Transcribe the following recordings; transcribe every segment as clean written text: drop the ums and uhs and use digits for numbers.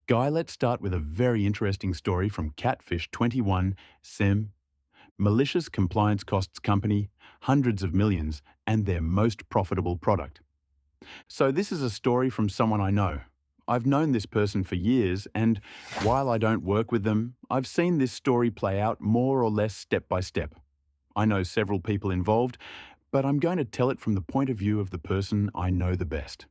Guy, let's start with a very interesting story from Catfish 21 SEM. Malicious compliance costs company hundreds of millions and their most profitable product. So this is a story from someone I know. I've known this person for years, and while I don't work with them, I've seen this story play out more or less step by step. I know several people involved, but I'm going to tell it from the point of view of the person I know the best.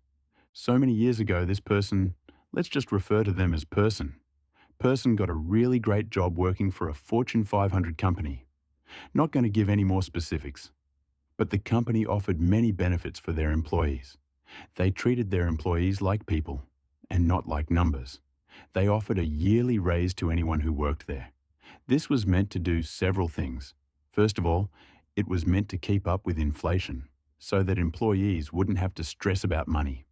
So many years ago, this person, let's just refer to them as Person got a really great job working for a Fortune 500 company. Not going to give any more specifics, but the company offered many benefits for their employees. They treated their employees like people and not like numbers. They offered a yearly raise to anyone who worked there. This was meant to do several things. First of all, it was meant to keep up with inflation so that employees wouldn't have to stress about money.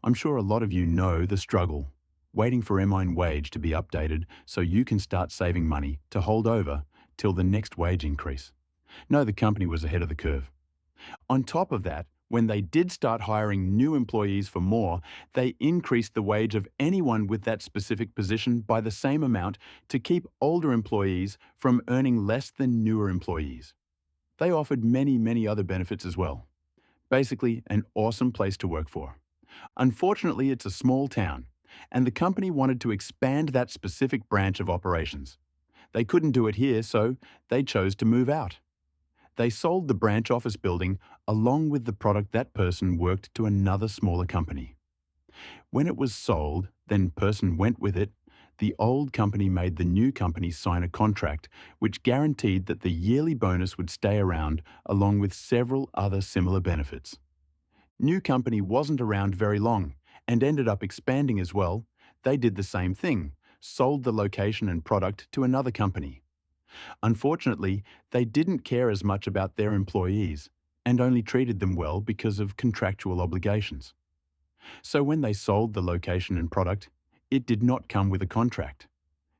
I'm sure a lot of you know the struggle, waiting for minimum wage to be updated so you can start saving money to hold over till the next wage increase. No, the company was ahead of the curve. On top of that, when they did start hiring new employees for more, they increased the wage of anyone with that specific position by the same amount to keep older employees from earning less than newer employees. They offered many other benefits as well. Basically, an awesome place to work for. Unfortunately, it's a small town, and the company wanted to expand that specific branch of operations. They couldn't do it here, so they chose to move out. They sold the branch office building along with the product that person worked to another smaller company. When it was sold, then person went with it, the old company made the new company sign a contract which guaranteed that the yearly bonus would stay around along with several other similar benefits. New company wasn't around very long and ended up expanding as well. They did the same thing, sold the location and product to another company. Unfortunately, they didn't care as much about their employees and only treated them well because of contractual obligations. So when they sold the location and product, it did not come with a contract.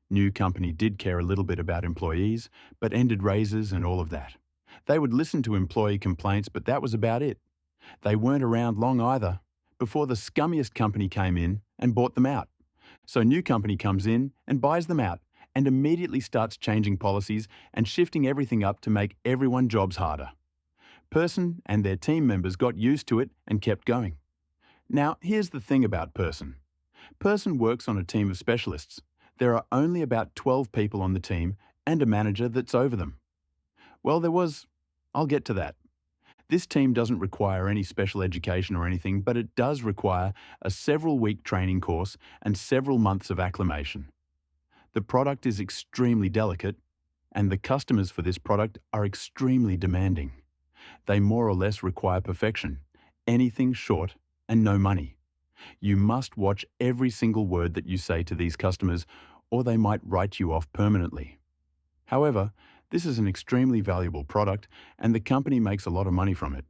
New company did care a little bit about employees, but ended raises and all of that. They would listen to employee complaints, but that was about it. They weren't around long either, before the scummiest company came in and bought them out. So new company comes in and buys them out and immediately starts changing policies and shifting everything up to make everyone's jobs harder. Person and their team members got used to it and kept going. Now, here's the thing about Person. Person works on a team of specialists. There are only about 12 people on the team and a manager that's over them. Well, I'll get to that. This team doesn't require any special education or anything, but it does require a several-week training course and several months of acclimation. The product is extremely delicate, and the customers for this product are extremely demanding. They more or less require perfection, anything short, and no money. You must watch every single word that you say to these customers, or they might write you off permanently. However, this is an extremely valuable product, and the company makes a lot of money from it.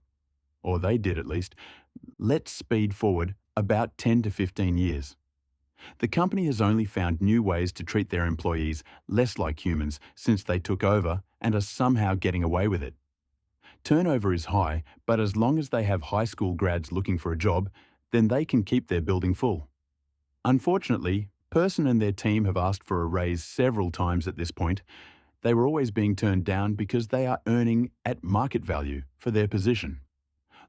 Or they did at least. Let's speed forward about 10 to 15 years. The company has only found new ways to treat their employees less like humans since they took over and are somehow getting away with it. Turnover is high, but as long as they have high school grads looking for a job, then they can keep their building full. Unfortunately, Person and their team have asked for a raise several times at this point. They were always being turned down because they are earning at market value for their position.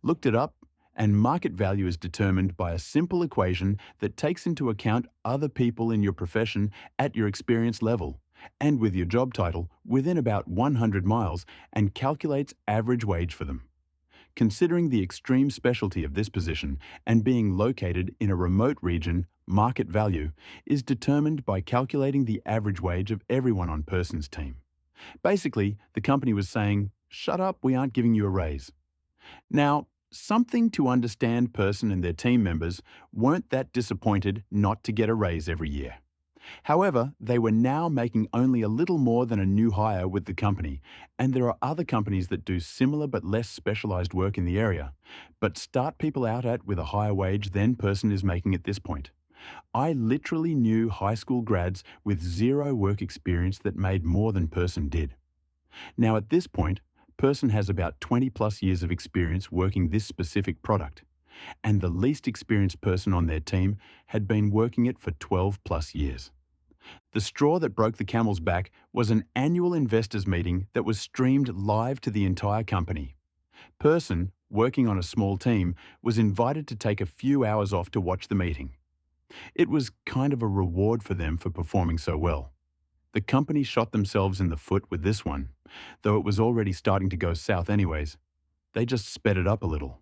Looked it up, and market value is determined by a simple equation that takes into account other people in your profession at your experience level and with your job title within about 100 miles and calculates average wage for them. Considering the extreme specialty of this position and being located in a remote region, market value is determined by calculating the average wage of everyone on Person's team. Basically, the company was saying, "Shut up, we aren't giving you a raise." Now, something to understand Person and their team members weren't that disappointed not to get a raise every year. However, they were now making only a little more than a new hire with the company, and there are other companies that do similar but less specialized work in the area, but start people out at with a higher wage than Person is making at this point. I literally knew high school grads with zero work experience that made more than Person did. Now at this point, Person has about 20 plus years of experience working this specific product. and the least experienced person on their team had been working it for 12 plus years. The straw that broke the camel's back was an annual investors meeting that was streamed live to the entire company. Person, working on a small team, was invited to take a few hours off to watch the meeting. It was kind of a reward for them for performing so well. The company shot themselves in the foot with this one, though it was already starting to go south anyways. They just sped it up a little.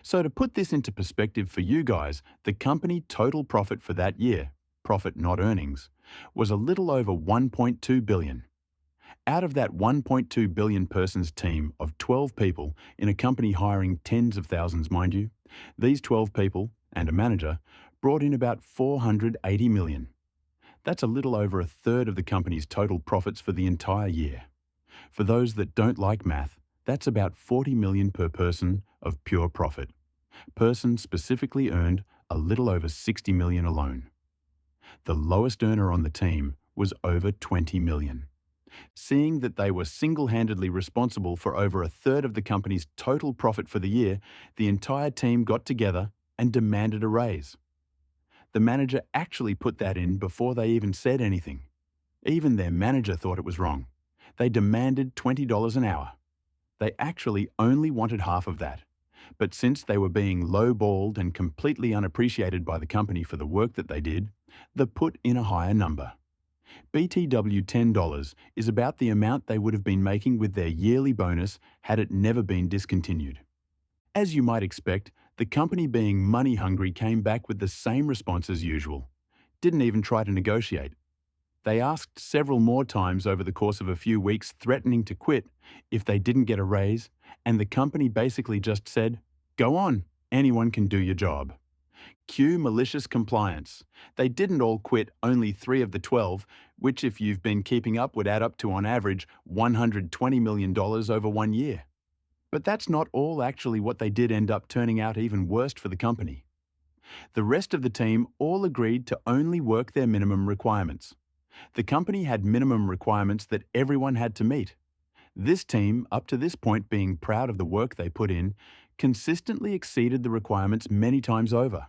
So to put this into perspective for you guys, the company total profit for that year, profit not earnings, was a little over 1.2 billion. Out of that 1.2 billion persons team of 12 people in a company hiring tens of thousands, mind you, these 12 people and a manager brought in about 480 million. That's a little over a third of the company's total profits for the entire year. For those that don't like math, that's about 40 million per person of pure profit. Person specifically earned a little over 60 million alone. The lowest earner on the team was over 20 million. Seeing that they were single-handedly responsible for over a third of the company's total profit for the year, the entire team got together and demanded a raise. The manager actually put that in before they even said anything. Even their manager thought it was wrong. They demanded $20 an hour. They actually only wanted half of that. But since they were being low-balled and completely unappreciated by the company for the work that they did, they put in a higher number. BTW $10 is about the amount they would have been making with their yearly bonus had it never been discontinued. As you might expect, the company being money hungry came back with the same response as usual. Didn't even try to negotiate. They asked several more times over the course of a few weeks, threatening to quit if they didn't get a raise, and the company basically just said, "Go on, anyone can do your job." Cue malicious compliance. They didn't all quit, only 3 of the 12, which if you've been keeping up would add up to on average $120 million over 1 year. But that's not all actually what they did end up turning out even worse for the company. The rest of the team all agreed to only work their minimum requirements. The company had minimum requirements that everyone had to meet. This team, up to this point being proud of the work they put in, consistently exceeded the requirements many times over.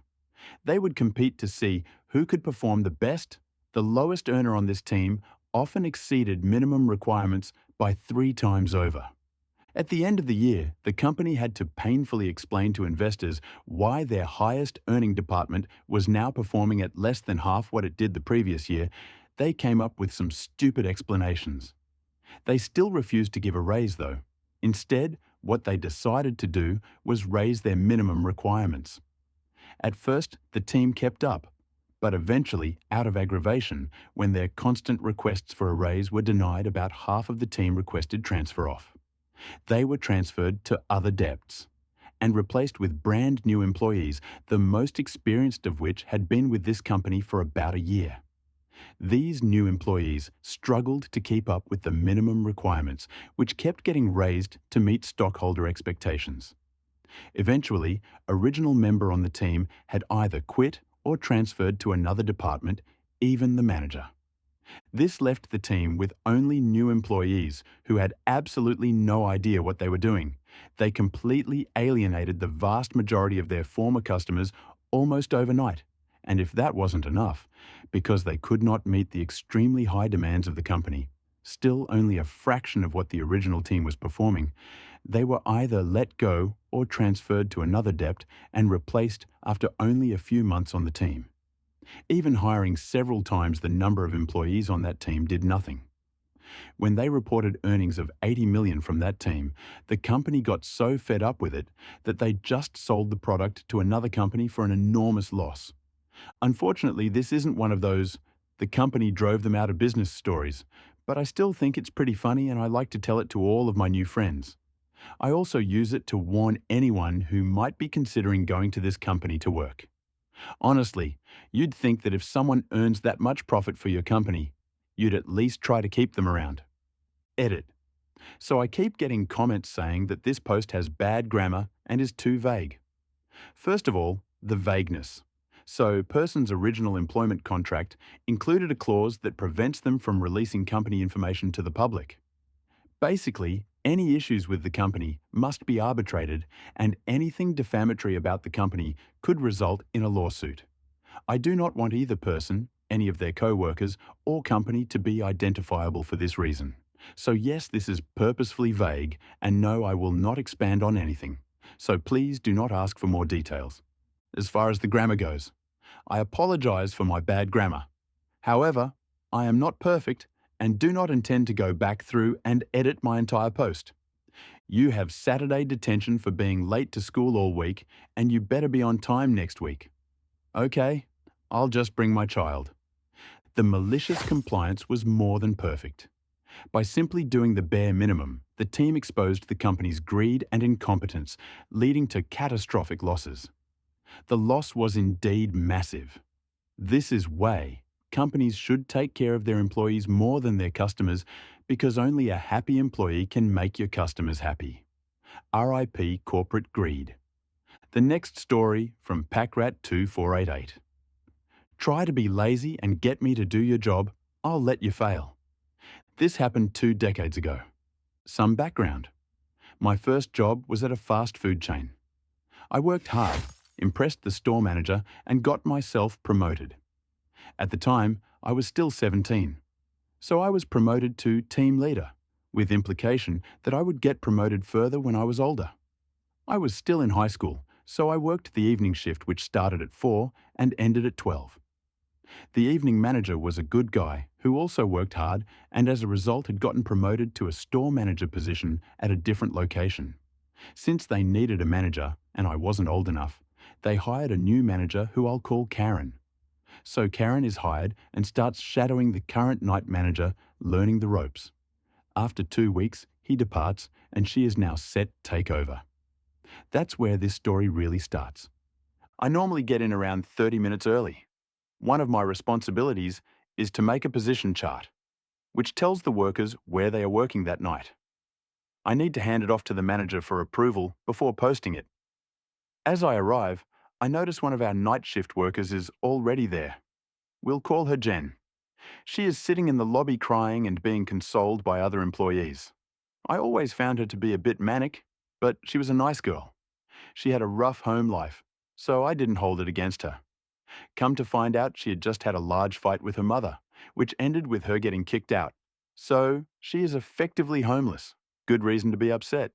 They would compete to see who could perform the best. The lowest earner on this team often exceeded minimum requirements by 3 times over. At the end of the year, the company had to painfully explain to investors why their highest earning department was now performing at less than half what it did the previous year. They came up with some stupid explanations. They still refused to give a raise, though. Instead, what they decided to do was raise their minimum requirements. At first, the team kept up, but eventually, out of aggravation, when their constant requests for a raise were denied, about half of the team requested transfer off. They were transferred to other depths and replaced with brand new employees, the most experienced of which had been with this company for about a year. These new employees struggled to keep up with the minimum requirements, which kept getting raised to meet stockholder expectations. Eventually, original member on the team had either quit or transferred to another department, even the manager. This left the team with only new employees who had absolutely no idea what they were doing. They completely alienated the vast majority of their former customers almost overnight. And if that wasn't enough, because they could not meet the extremely high demands of the company, still only a fraction of what the original team was performing, they were either let go or transferred to another depth and replaced after only a few months on the team. Even hiring several times the number of employees on that team did nothing. When they reported earnings of 80 million from that team, the company got so fed up with it that they just sold the product to another company for an enormous loss. Unfortunately, this isn't one of those "the company drove them out of business" stories, but I still think it's pretty funny and I like to tell it to all of my new friends. I also use it to warn anyone who might be considering going to this company to work. Honestly, you'd think that if someone earns that much profit for your company, you'd at least try to keep them around. Edit. So I keep getting comments saying that this post has bad grammar and is too vague. First of all, the vagueness. So, person's original employment contract included a clause that prevents them from releasing company information to the public. Basically, Any issues with the company must be arbitrated, and anything defamatory about the company could result in a lawsuit. I do not want either person, any of their co-workers, or company to be identifiable for this reason. So yes, this is purposefully vague, and no, I will not expand on anything. So please do not ask for more details. As far as the grammar goes, I apologize for my bad grammar. However, I am not perfect and do not intend to go back through and edit my entire post. You have Saturday detention for being late to school all week, and you better be on time next week. Okay, I'll just bring my child. The malicious compliance was more than perfect. By simply doing the bare minimum, the team exposed the company's greed and incompetence, leading to catastrophic losses. The loss was indeed massive. This is why companies should take care of their employees more than their customers, because only a happy employee can make your customers happy. RIP corporate greed. The next story from Packrat2488. Try to be lazy and get me to do your job, I'll let you fail. This happened 2 decades ago. Some background. My first job was at a fast food chain. I worked hard, impressed the store manager, and got myself promoted. At the time, I was still 17, so I was promoted to team leader, with implication that I would get promoted further when I was older. I was still in high school, so I worked the evening shift, which started at 4 and ended at 12. The evening manager was a good guy who also worked hard, and as a result had gotten promoted to a store manager position at a different location. Since they needed a manager, and I wasn't old enough, they hired a new manager who I'll call Karen. So Karen is hired and starts shadowing the current night manager, learning the ropes. After 2 weeks, he departs and she is now set take over. That's where this story really starts. I normally get in around 30 minutes early. One of my responsibilities is to make a position chart, which tells the workers where they are working that night. I need to hand it off to the manager for approval before posting it. As I arrive, I notice one of our night shift workers is already there. We'll call her Jen. She is sitting in the lobby crying and being consoled by other employees. I always found her to be a bit manic, but she was a nice girl. She had a rough home life, so I didn't hold it against her. Come to find out, she had just had a large fight with her mother, which ended with her getting kicked out. So she is effectively homeless. Good reason to be upset.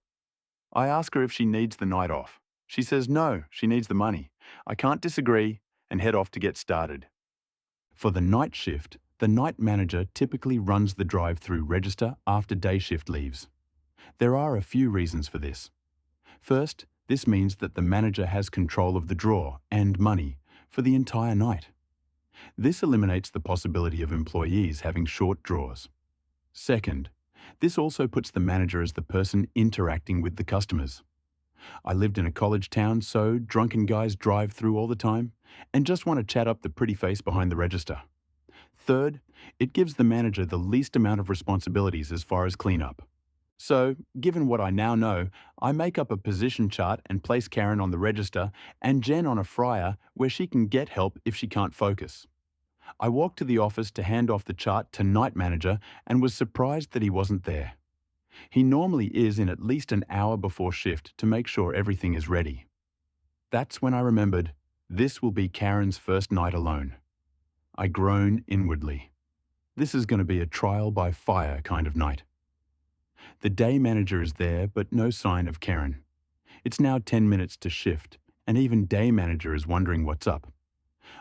I ask her if she needs the night off. She says no, she needs the money. I can't disagree and head off to get started. For the night shift, the night manager typically runs the drive-through register after day shift leaves. There are a few reasons for this. First, this means that the manager has control of the drawer and money for the entire night. This eliminates the possibility of employees having short draws. Second, this also puts the manager as the person interacting with the customers. I lived in a college town, so drunken guys drive through all the time and just want to chat up the pretty face behind the register. Third, it gives the manager the least amount of responsibilities as far as cleanup. So, given what I now know, I make up a position chart and place Karen on the register and Jen on a fryer where she can get help if she can't focus. I walked to the office to hand off the chart to night manager and was surprised that he wasn't there. He normally is in at least an hour before shift to make sure everything is ready. That's when I remembered, this will be Karen's first night alone. I groan inwardly. This is going to be a trial by fire kind of night. The day manager is there, but no sign of Karen. It's now 10 minutes to shift, and even day manager is wondering what's up.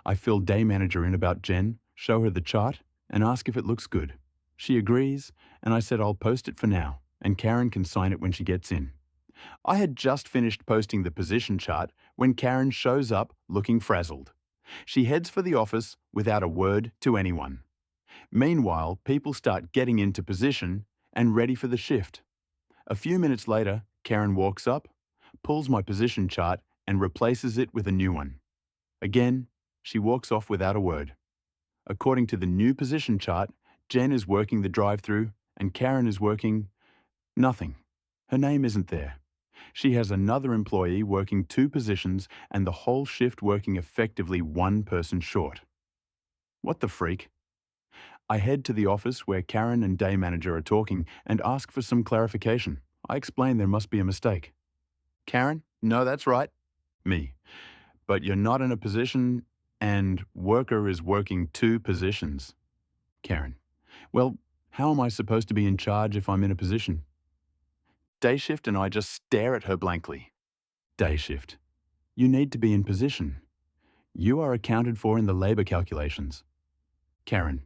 I fill day manager in about Jen, show her the chart, and ask if it looks good. She agrees, and I said I'll post it for now, and Karen can sign it when she gets in. I had just finished posting the position chart when Karen shows up looking frazzled. She heads for the office without a word to anyone. Meanwhile, people start getting into position and ready for the shift. A few minutes later, Karen walks up, pulls my position chart and replaces it with a new one. Again, she walks off without a word. According to the new position chart, Jen is working the drive-through and Karen is working nothing. Her name isn't there. She has another employee working 2 positions and the whole shift working effectively 1 person short. What the freak? I head to the office where Karen and day manager are talking and ask for some clarification. I explain there must be a mistake. Karen, no, that's right. Me, but you're not in a position and worker is working two positions. Karen, well, how am I supposed to be in charge if I'm in a position? Day shift and I just stare at her blankly. Day shift, you need to be in position. You are accounted for in the labour calculations. Karen,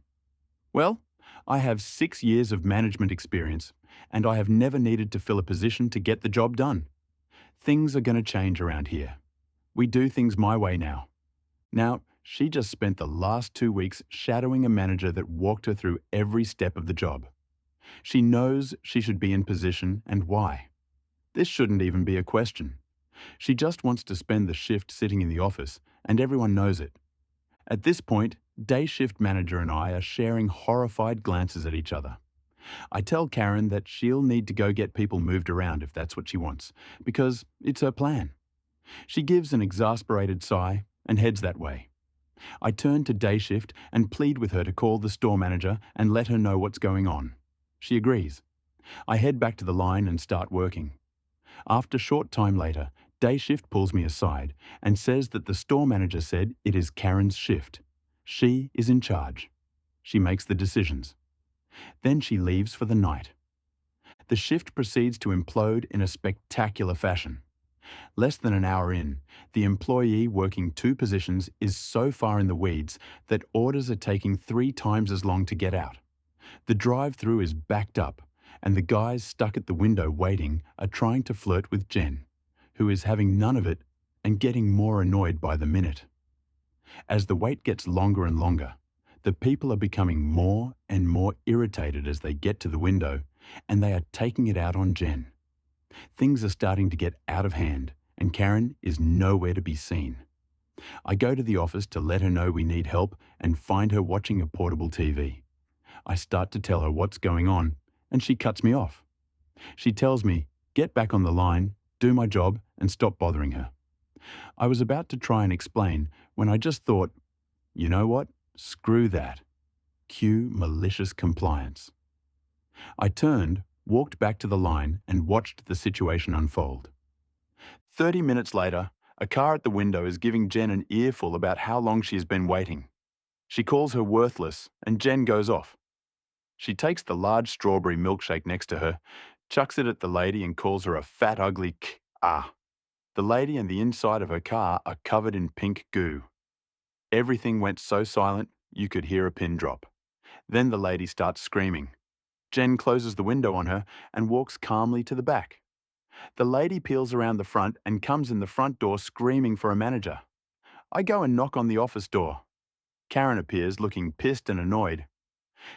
well, I have 6 years of management experience and I have never needed to fill a position to get the job done. Things are going to change around here. We do things my way now. Now, she just spent the last 2 weeks shadowing a manager that walked her through every step of the job. She knows she should be in position and why. This shouldn't even be a question. She just wants to spend the shift sitting in the office, and everyone knows it. At this point, day shift manager and I are sharing horrified glances at each other. I tell Karen that she'll need to go get people moved around if that's what she wants, because it's her plan. She gives an exasperated sigh and heads that way. I turn to day shift and plead with her to call the store manager and let her know what's going on. She agrees. I head back to the line and start working. After a short time later, day shift pulls me aside and says that the store manager said it is Karen's shift. She is in charge. She makes the decisions. Then she leaves for the night. The shift proceeds to implode in a spectacular fashion. Less than an hour in, the employee working two positions is so far in the weeds that orders are taking 3 times as long to get out. The drive-through is backed up, and the guys stuck at the window waiting are trying to flirt with Jen, who is having none of it and getting more annoyed by the minute. As the wait gets longer and longer, the people are becoming more and more irritated as they get to the window, and they are taking it out on Jen. Things are starting to get out of hand, and Karen is nowhere to be seen. I go to the office to let her know we need help and find her watching a portable TV. I start to tell her what's going on, and she cuts me off. She tells me, get back on the line, do my job, and stop bothering her. I was about to try and explain when I just thought, you know what? Screw that. Cue malicious compliance. I turned, walked back to the line, and watched the situation unfold. 30 minutes later, a car at the window is giving Jen an earful about how long she has been waiting. She calls her worthless, and Jen goes off. She takes the large strawberry milkshake next to her, chucks it at the lady and calls her a fat, ugly k-ah. The lady and the inside of her car are covered in pink goo. Everything went so silent, you could hear a pin drop. Then the lady starts screaming. Jen closes the window on her and walks calmly to the back. The lady peels around the front and comes in the front door screaming for a manager. I go and knock on the office door. Karen appears looking pissed and annoyed.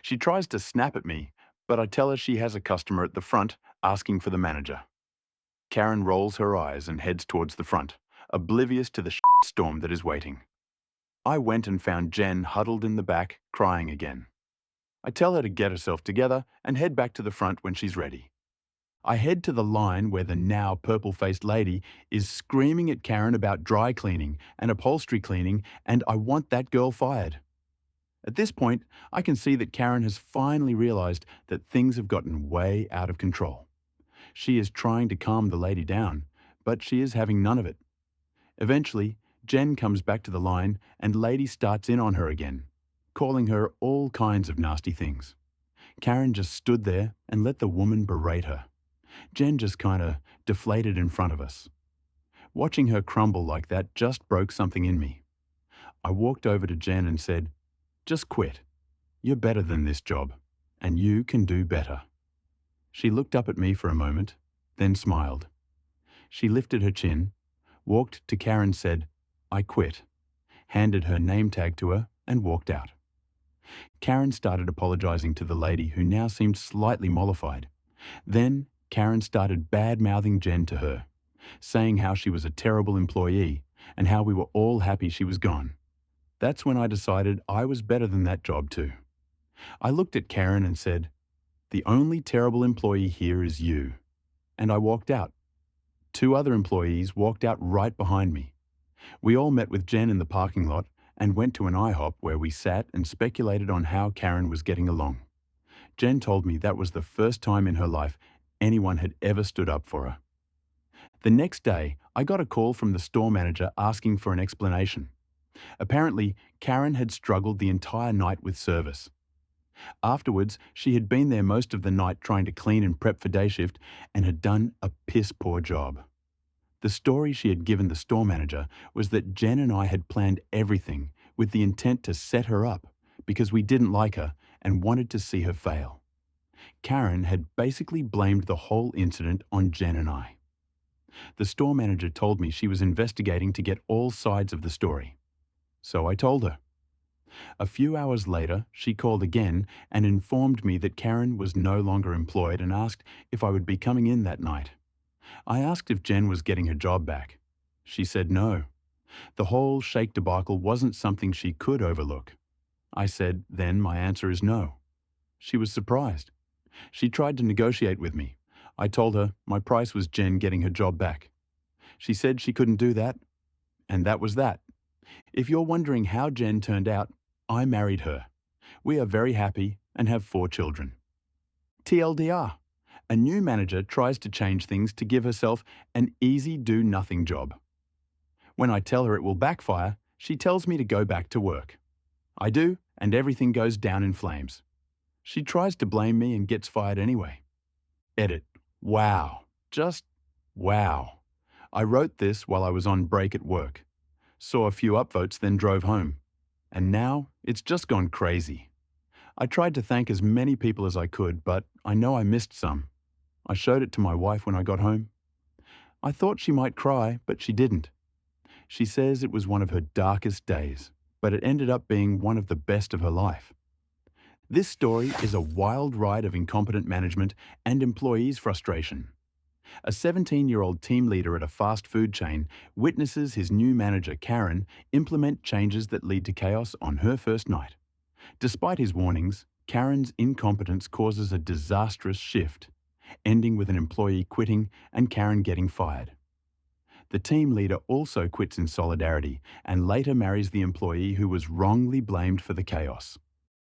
She tries to snap at me, but I tell her she has a customer at the front asking for the manager. Karen rolls her eyes and heads towards the front, oblivious to the storm that is waiting. I went and found Jen huddled in the back, crying again. I tell her to get herself together and head back to the front when she's ready. I head to the line where the now purple-faced lady is screaming at Karen about dry cleaning and upholstery cleaning, and I want that girl fired. At this point, I can see that Karen has finally realized that things have gotten way out of control. She is trying to calm the lady down, but she is having none of it. Eventually, Jen comes back to the line and lady starts in on her again, calling her all kinds of nasty things. Karen just stood there and let the woman berate her. Jen just kinda deflated in front of us. Watching her crumble like that just broke something in me. I walked over to Jen and said, just quit. You're better than this job, and you can do better. She looked up at me for a moment, then smiled. She lifted her chin, walked to Karen and said, I quit, handed her name tag to her and walked out. Karen started apologizing to the lady who now seemed slightly mollified. Then Karen started bad-mouthing Jen to her, saying how she was a terrible employee and how we were all happy she was gone. That's when I decided I was better than that job too. I looked at Karen and said, the only terrible employee here is you. And I walked out. 2 other employees walked out right behind me. We all met with Jen in the parking lot and went to an IHOP where we sat and speculated on how Karen was getting along. Jen told me that was the first time in her life anyone had ever stood up for her. The next day, I got a call from the store manager asking for an explanation. Apparently, Karen had struggled the entire night with service. Afterwards, she had been there most of the night trying to clean and prep for day shift and had done a piss-poor job. The story she had given the store manager was that Jen and I had planned everything with the intent to set her up because we didn't like her and wanted to see her fail. Karen had basically blamed the whole incident on Jen and I. The store manager told me she was investigating to get all sides of the story. So I told her. A few hours later, she called again and informed me that Karen was no longer employed and asked if I would be coming in that night. I asked if Jen was getting her job back. She said no. The whole shake debacle wasn't something she could overlook. I said, then my answer is no. She was surprised. She tried to negotiate with me. I told her my price was Jen getting her job back. She said she couldn't do that, and that was that. If you're wondering how Jen turned out, I married her. We are very happy and have 4 children. TLDR. A new manager tries to change things to give herself an easy do-nothing job. When I tell her it will backfire, she tells me to go back to work. I do, and everything goes down in flames. She tries to blame me and gets fired anyway. Edit. Wow. Just wow. I wrote this while I was on break at work. Saw a few upvotes, then drove home. And now it's just gone crazy. I tried to thank as many people as I could, but I know I missed some. I showed it to my wife when I got home. I thought she might cry, but she didn't. She says it was one of her darkest days, but it ended up being one of the best of her life. This story is a wild ride of incompetent management and employees' frustration. A 17-year-old team leader at a fast food chain witnesses his new manager, Karen, implement changes that lead to chaos on her first night. Despite his warnings, Karen's incompetence causes a disastrous shift, ending with an employee quitting and Karen getting fired. The team leader also quits in solidarity and later marries the employee who was wrongly blamed for the chaos.